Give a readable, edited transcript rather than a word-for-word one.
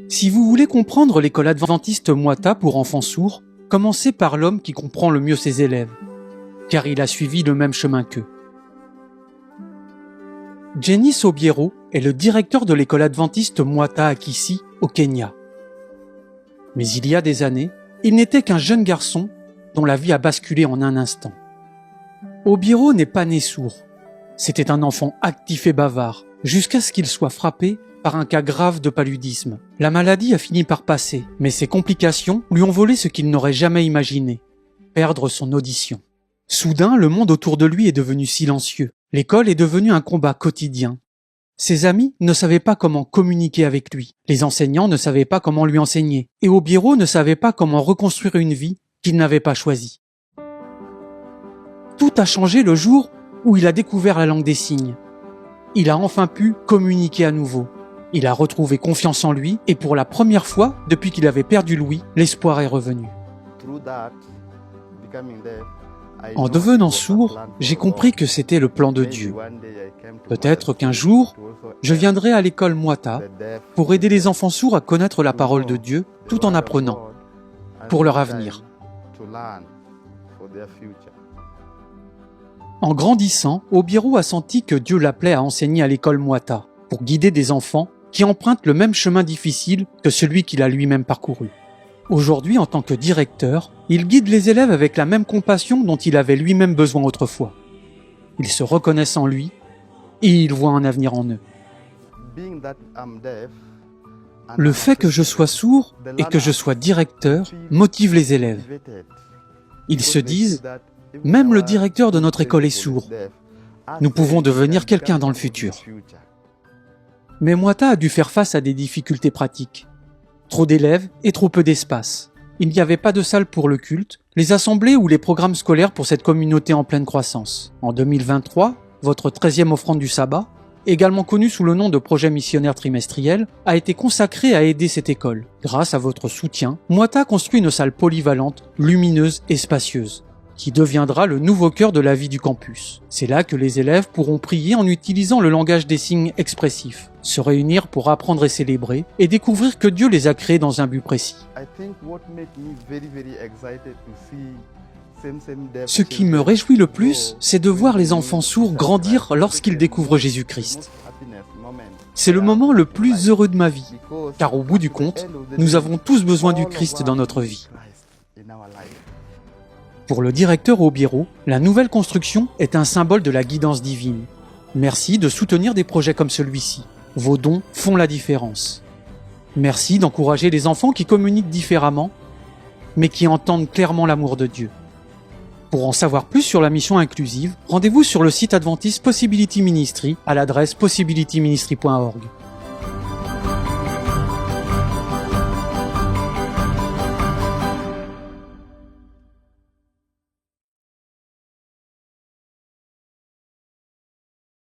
Si vous voulez comprendre l'école adventiste Moita pour enfants sourds, commencez par l'homme qui comprend le mieux ses élèves, car il a suivi le même chemin qu'eux. Jennis Obiero est le directeur de l'école adventiste Moita à Kisii, au Kenya. Mais il y a des années, il n'était qu'un jeune garçon dont la vie a basculé en un instant. Obiero n'est pas né sourd. C'était un enfant actif et bavard, jusqu'à ce qu'il soit frappé par un cas grave de paludisme. La maladie a fini par passer, mais ses complications lui ont volé ce qu'il n'aurait jamais imaginé, perdre son audition. Soudain, le monde autour de lui est devenu silencieux. L'école est devenue un combat quotidien. Ses amis ne savaient pas comment communiquer avec lui. Les enseignants ne savaient pas comment lui enseigner. Et Obiero ne savait pas comment reconstruire une vie qu'il n'avait pas choisie. Tout a changé le jour où il a découvert la langue des signes. Il a enfin pu communiquer à nouveau. Il a retrouvé confiance en lui et pour la première fois, depuis qu'il avait perdu l'ouïe, l'espoir est revenu. En devenant sourd, j'ai compris que c'était le plan de Dieu. Peut-être qu'un jour, je viendrai à l'école Moita pour aider les enfants sourds à connaître la parole de Dieu tout en apprenant pour leur avenir. En grandissant, Obiero a senti que Dieu l'appelait à enseigner à l'école Moita pour guider des enfants qui empruntent le même chemin difficile que celui qu'il a lui-même parcouru. Aujourd'hui, en tant que directeur, il guide les élèves avec la même compassion dont il avait lui-même besoin autrefois. Ils se reconnaissent en lui et il voit un avenir en eux. Le fait que je sois sourd et que je sois directeur motive les élèves. Ils se disent « Même le directeur de notre école est sourd. Nous pouvons devenir quelqu'un dans le futur. » Mais Moita a dû faire face à des difficultés pratiques. Trop d'élèves et trop peu d'espace. Il n'y avait pas de salle pour le culte, les assemblées ou les programmes scolaires pour cette communauté en pleine croissance. En 2023, votre 13e offrande du sabbat, également connue sous le nom de projet missionnaire trimestriel, a été consacrée à aider cette école. Grâce à votre soutien, Moita construit une salle polyvalente, lumineuse et spacieuse, qui deviendra le nouveau cœur de la vie du campus. C'est là que les élèves pourront prier en utilisant le langage des signes expressifs, se réunir pour apprendre et célébrer, et découvrir que Dieu les a créés dans un but précis. Ce qui me réjouit le plus, c'est de voir les enfants sourds grandir lorsqu'ils découvrent Jésus-Christ. C'est le moment le plus heureux de ma vie, car au bout du compte, nous avons tous besoin du Christ dans notre vie. Pour le directeur Obiero, la nouvelle construction est un symbole de la guidance divine. Merci de soutenir des projets comme celui-ci. Vos dons font la différence. Merci d'encourager les enfants qui communiquent différemment, mais qui entendent clairement l'amour de Dieu. Pour en savoir plus sur la mission inclusive, rendez-vous sur le site Adventist Possibility Ministry à l'adresse possibilityministry.org.